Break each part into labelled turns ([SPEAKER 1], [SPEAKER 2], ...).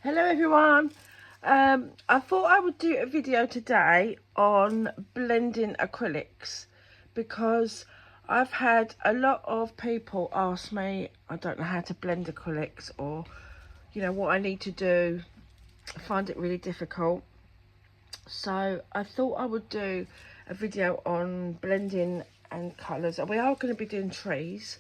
[SPEAKER 1] Hello everyone. I thought I would do a video today on blending acrylics because I've had a lot of people ask me I don't know how to blend acrylics, or what I need to do. I find it really difficult, so I thought I would do a video on blending and colours. We are going to be doing trees.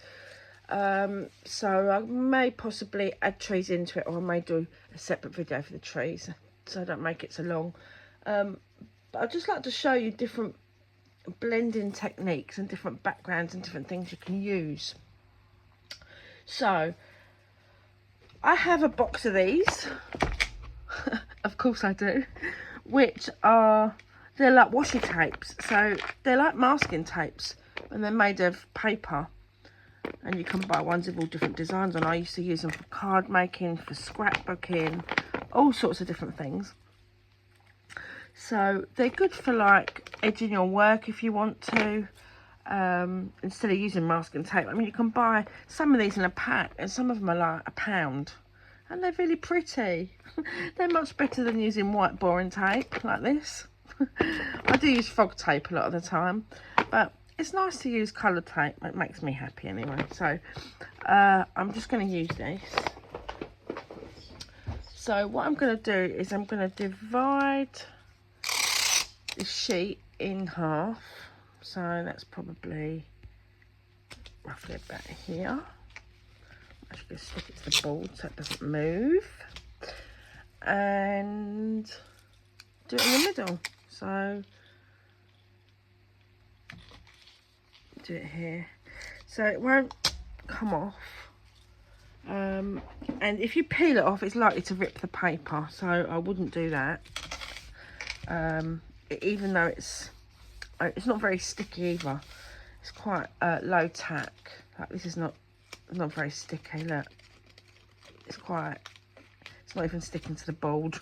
[SPEAKER 1] So I may possibly add trees into it, or I may do a separate video for the trees so I don't make it so long. But I'd just like to show you different blending techniques and different backgrounds and different things you can use. So I have a box of these. Of course I do. They're like washi tapes, so they're like masking tapes, and they're made of paper. And you can buy ones with all different designs on. I used to use them for card making, for scrapbooking, all sorts of different things. So they're good for like edging your work if you want to, instead of using masking tape. I mean, you can buy some of these in a pack, and some of them are like £1, and they're really pretty. They're much better than using white boring tape like this. I do use frog tape a lot of the time, but it's nice to use colour tape. It makes me happy anyway. So I'm just going to use this. So what I'm going to do is I'm going to divide the sheet in half. So that's probably roughly about here. I'm just going to stick it to the board so it doesn't move. And do it in the middle. So do it here so it won't come off, and if you peel it off it's likely to rip the paper, so I wouldn't do that. Even though it's not very sticky either, it's quite low tack. Like this is not very sticky. Look, it's not even sticking to the board,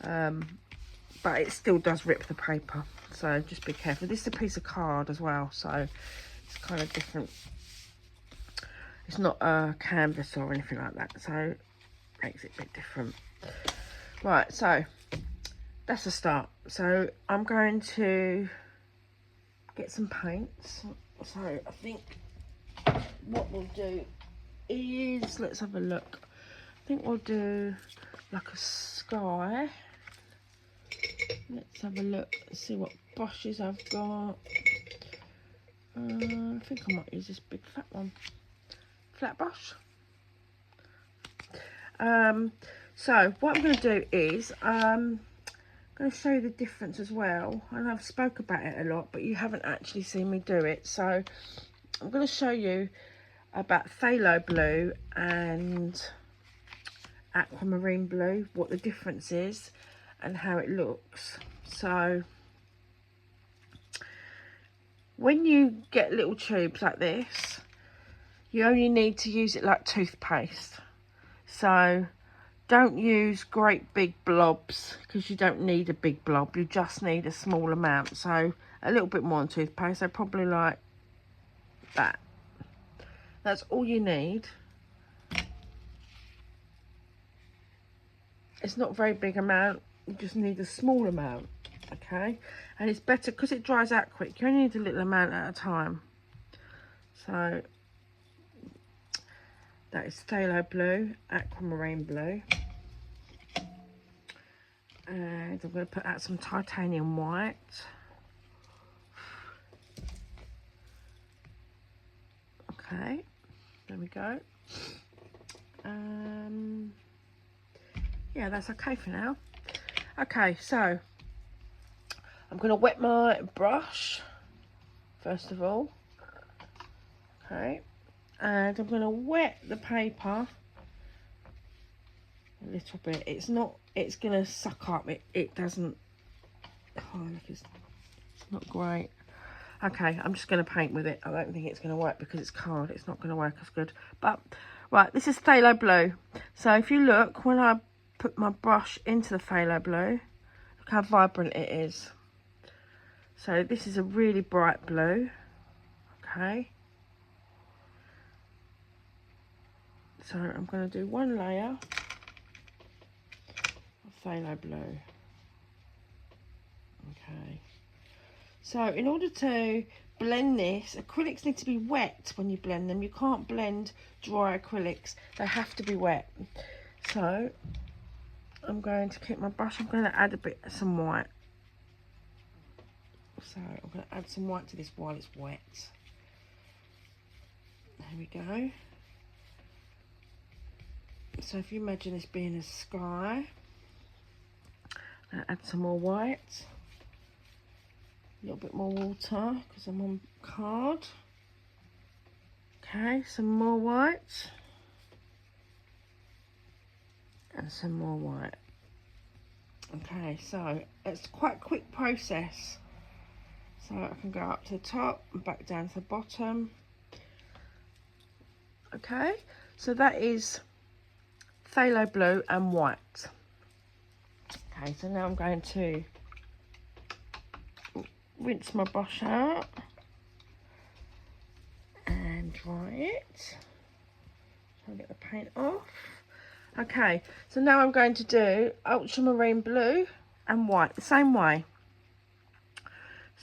[SPEAKER 1] but it still does rip the paper, so just be careful. This is a piece of card as well, so it's kind of different. It's not a canvas or anything like that, so it makes it a bit different. Right, so that's a start. So I'm going to get some paints. So I think what we'll do is, let's have a look. I think we'll do like a sky. Let's have a look, see what brushes I've got. I think I might use this big fat one, flat brush. So what I'm going to do is I'm going to show you the difference as well. And I've spoke about it a lot, but you haven't actually seen me do it. So I'm going to show you about phthalo blue and aquamarine blue, what the difference is and how it looks. So when you get little tubes like this, you only need to use it like toothpaste. So don't use great big blobs, because you don't need a big blob, you just need a small amount. So a little bit more than toothpaste, so probably like that. That's all you need. It's not a very big amount, you just need a small amount, okay? And it's better because it dries out quick. You only need a little amount at a time. So that is phthalo blue, aquamarine blue, and I'm going to put out some titanium white. Okay, there we go. Yeah, that's okay for now. Okay, so I'm going to wet my brush first of all. Okay, and I'm going to wet the paper a little bit. It's going to suck up. It doesn't, oh look, it's not great. Okay, I'm just going to paint with it. I don't think it's going to work because it's card. It's not going to work as good. But right, this is phthalo blue. So if you look, when I put my brush into the phthalo blue, look how vibrant it is. So this is a really bright blue. Okay, so I'm going to do one layer, phthalo blue. Okay. So in order to blend this, acrylics need to be wet when you blend them. You can't blend dry acrylics. They have to be wet. So I'm going to keep my brush. I'm going to add some white. So I'm going to add some white to this while it's wet. There we go. So if you imagine this being a sky, I'll add some more white. A little bit more water because I'm on card. Okay, some more white. And some more white. Okay, so it's quite a quick process. So I can go up to the top and back down to the bottom. Okay, so that is phthalo blue and white. Okay, so now I'm going to rinse my brush out and dry it. Try and get the paint off. Okay, so now I'm going to do ultramarine blue and white the same way.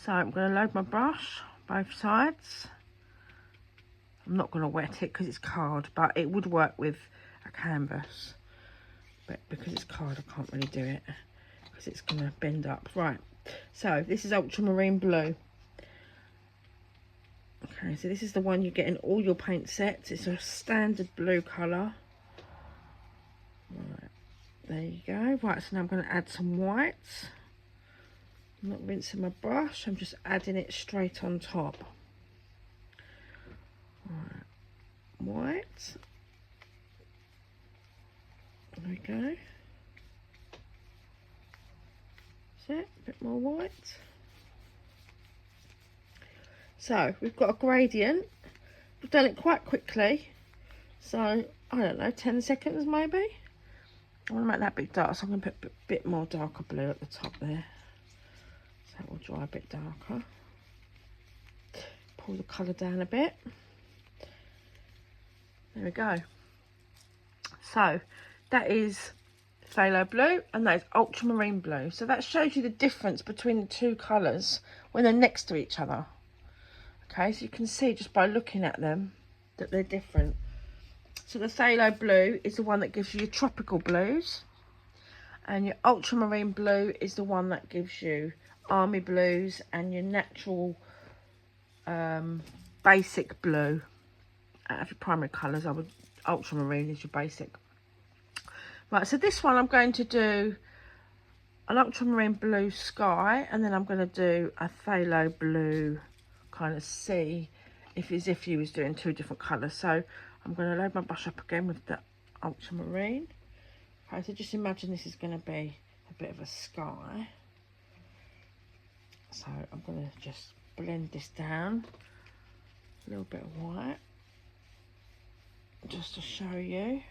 [SPEAKER 1] So I'm going to load my brush both sides. I'm not going to wet it because it's card, but it would work with a canvas. But because it's card, I can't really do it because it's going to bend up. Right, so this is ultramarine blue. Okay, so this is the one you get in all your paint sets. It's a standard blue colour. Right, there you go. Right, so now I'm going to add some white. I'm not rinsing my brush, I'm just adding it straight on top. Right, white. There we go. That's it, a bit more white. So we've got a gradient. We've done it quite quickly. So, I don't know, 10 seconds maybe. I want to make that bit dark, so I'm going to put a bit more darker blue at the top there. So it will dry a bit darker. Pull the colour down a bit. There we go. So that is phthalo blue and that is ultramarine blue. So that shows you the difference between the two colours when they're next to each other. Okay, so you can see just by looking at them that they're different. So the phthalo blue is the one that gives you your tropical blues, and your ultramarine blue is the one that gives you army blues and your natural basic blue. Out of your primary colours, ultramarine is your basic. Right, so this one I'm going to do an ultramarine blue sky, and then I'm going to do a phthalo blue kind of sea, as if you was doing two different colours. So I'm going to load my brush up again with the ultramarine. Okay, so just imagine this is going to be a bit of a sky. So I'm going to just blend this down, a little bit of white, just to show you.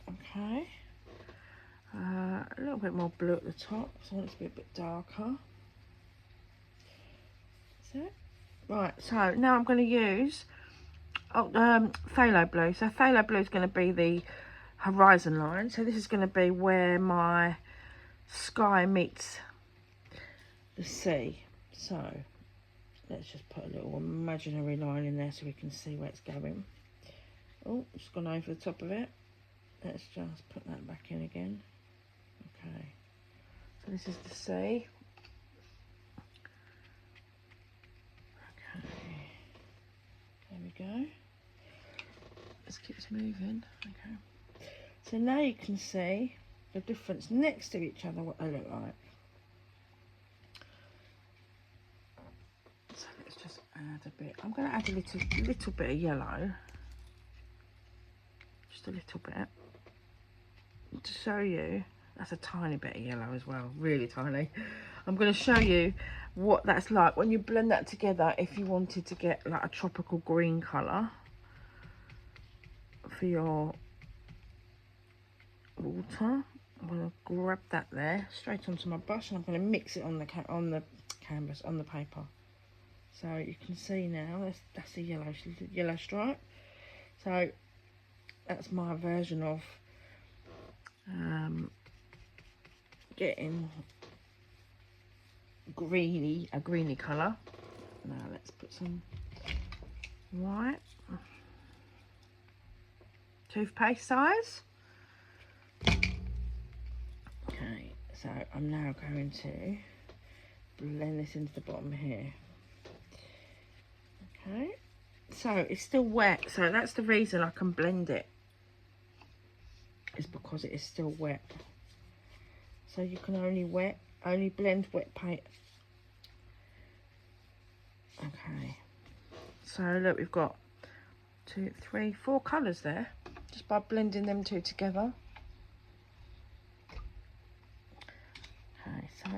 [SPEAKER 1] Okay, a little bit more blue at the top, so I want it to be a bit darker. That's it. Right, so now I'm going to use phthalo blue. So phthalo blue is going to be the horizon line. So this is going to be where my sky meets the sea. So let's just put a little imaginary line in there so we can see where it's going. Oh, just gone over the top of it. Let's just put that back in again. Okay, so this is the sea. Okay, there we go. Let's keep moving. Okay, so now you can see the difference next to each other, what they look like. So let's just add a bit. I'm going to add a little bit of yellow, just a little bit, to show you. That's a tiny bit of yellow as well, really tiny. I'm going to show you what that's like when you blend that together. If you wanted to get like a tropical green colour for your water, I'm going to grab that there straight onto my brush, and I'm going to mix it on the canvas, on the paper. So you can see now that's a yellow stripe. So that's my version of getting a greeny colour. Now let's put some white, toothpaste size. Okay, so I'm now going to blend this into the bottom here. Okay, so it's still wet, so that's the reason I can blend it, is because it is still wet. So you can only blend wet paint. Okay, so look, we've got 2, 3, 4 colours there, just by blending them two together. Okay, so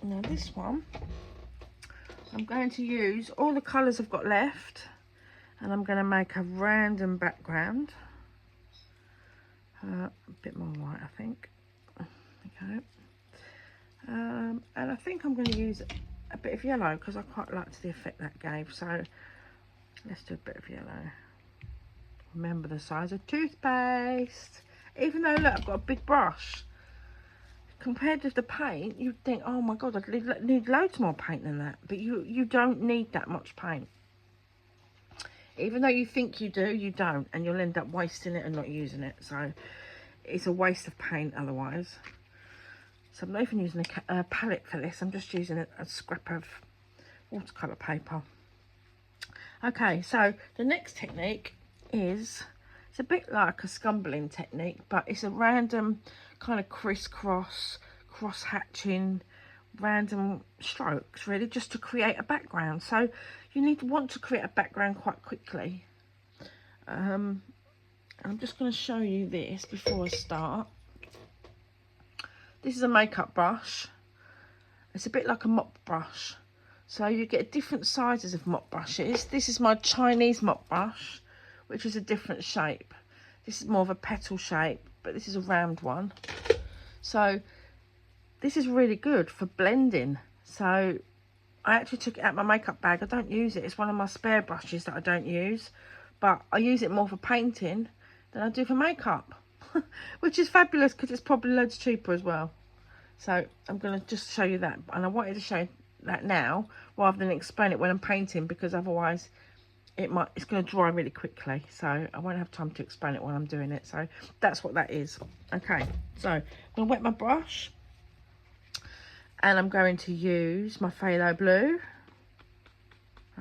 [SPEAKER 1] now this one, I'm going to use all the colours I've got left, and I'm going to make a random background. A bit more white, I think. Okay. And I think I'm going to use a bit of yellow because I quite liked the effect that gave. So let's do a bit of yellow. Remember the size of toothpaste. Even though, look, I've got a big brush. Compared with the paint, you'd think, oh my God, I'd need loads more paint than that. But you don't need that much paint. Even though you think you do, you don't. And you'll end up wasting it and not using it. So it's a waste of paint otherwise. So I'm not even using a palette for this. I'm just using a scrap of watercolour paper. Okay, so the next technique is, it's a bit like a scumbling technique, but it's a random kind of crisscross, cross-hatching, random strokes, really, just to create a background. So you want to create a background quite quickly. I'm just going to show you this before I start. This is a makeup brush. It's a bit like a mop brush. So you get different sizes of mop brushes. This is my Chinese mop brush, which is a different shape. This is more of a petal shape, but this is a round one. So this is really good for blending. So I actually took it out of my makeup bag. I don't use it. It's one of my spare brushes that I don't use, but I use it more for painting than I do for makeup, which is fabulous because it's probably loads cheaper as well. So I'm going to just show you that, and I wanted to show you that now rather than explain it when I'm painting, because otherwise it's going to dry really quickly, so I won't have time to explain it while I'm doing it. So that's what that is. Okay, so I'm going to wet my brush, and I'm going to use my phthalo blue.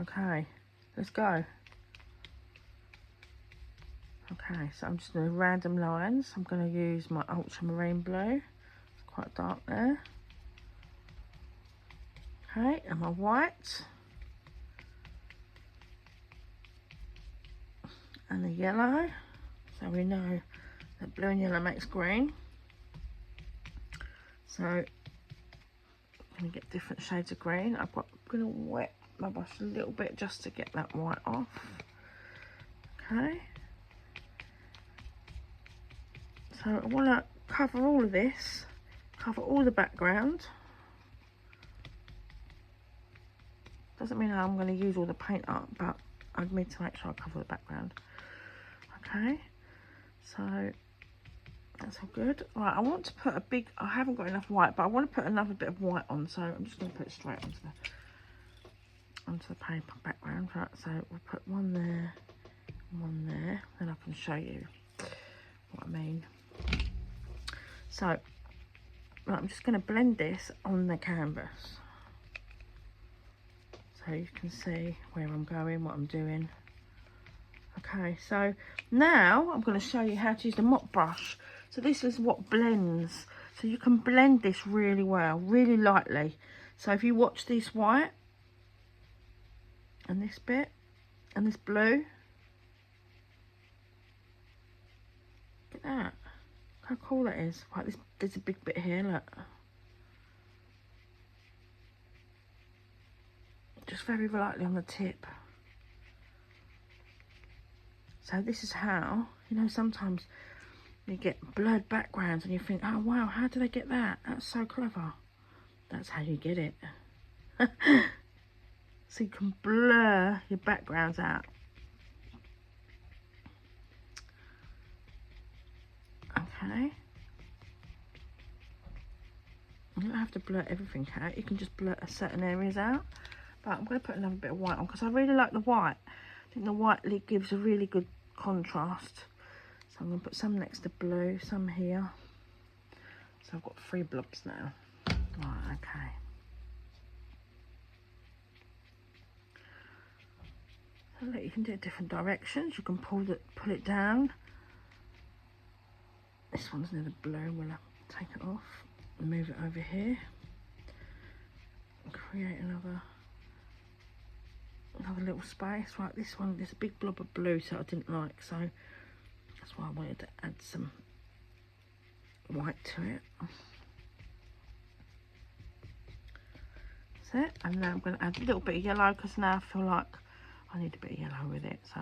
[SPEAKER 1] Okay, let's go. Okay, so I'm just doing random lines. I'm going to use my ultramarine blue. It's quite dark there. Okay, and my white. And the yellow. So we know that blue and yellow makes green. So I'm going to get different shades of green. I'm going to wet my brush a little bit just to get that white off. Okay. So I want to cover all of this, cover all the background. Doesn't mean I'm going to use all the paint up, but I need to make sure I cover the background. Okay, so that's all good. Right, I want to put I haven't got enough white, but I want to put another bit of white on, so I'm just going to put it straight onto the paper background. Right, so we'll put one there, then I can show you what I mean. So, right, I'm just going to blend this on the canvas, so you can see where I'm going, what I'm doing. Okay, so now I'm going to show you how to use the mop brush. So this is what blends. So you can blend this really well, really lightly. So if you watch this white, and this bit, and this blue, look at that. How cool that is. Right, there's a big bit here, look. Just very lightly on the tip. So this is how, you know, sometimes you get blurred backgrounds and you think, oh wow, how do they get that? That's so clever. That's how you get it. So you can blur your backgrounds out. Okay. You don't have to blur everything out, you can just blur certain areas out. But I'm going to put another bit of white on because I really like the white. I think the white gives a really good contrast. So I'm going to put some next to blue, some here. So I've got 3 blobs now. Right, okay. So look, you can do it different directions. You can pull it down. This one's near the blue. We'll take it off and move it over here. And create another little space. Right, this one, there's a big blob of blue that I didn't like, so that's why I wanted to add some white to it. That's it. And now I'm going to add a little bit of yellow because now I feel like I need a bit of yellow with it. So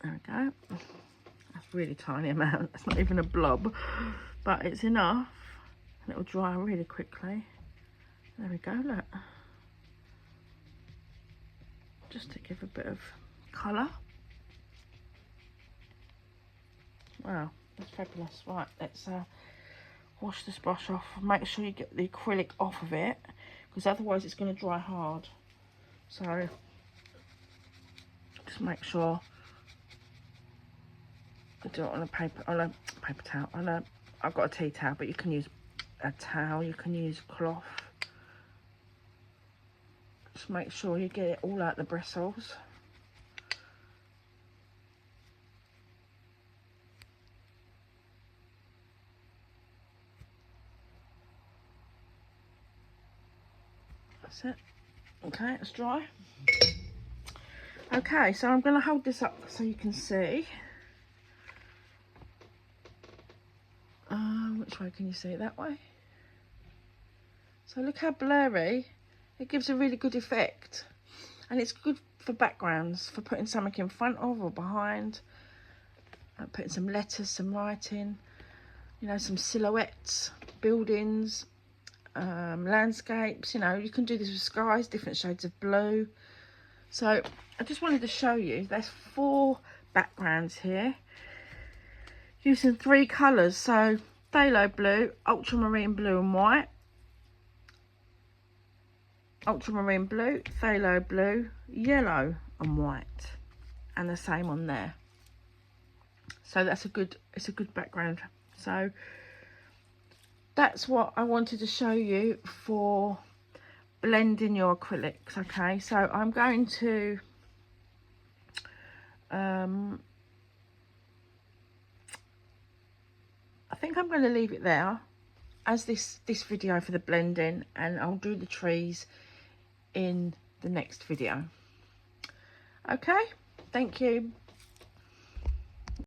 [SPEAKER 1] there we go. That's a really tiny amount. It's not even a blob, but it's enough. And it will dry really quickly. There we go, look. Just to give a bit of colour. Wow, that's fabulous. Right, let's wash this brush off. Make sure you get the acrylic off of it, because otherwise it's going to dry hard. So just make sure I do it on a paper towel. I've got a tea towel, but you can use a towel, you can use cloth. Just make sure you get it all out the bristles. That's it. Okay, it's dry. Okay, so I'm going to hold this up so you can see. Which way can you see it? That way? So look how blurry. It gives a really good effect. And it's good for backgrounds, for putting something in front of or behind. Putting some letters, some writing, you know, some silhouettes, buildings, landscapes. You know, you can do this with skies, different shades of blue. So I just wanted to show you, there's 4 backgrounds here using 3 colours. So phthalo blue, ultramarine blue and white, ultramarine blue, phthalo blue, yellow and white, and the same on there. So that's it's a good background. So that's what I wanted to show you for blending your acrylics. Okay, so I'm going to I think I'm going to leave it there as this video for the blending, and I'll do the trees in the next video. Okay, thank you.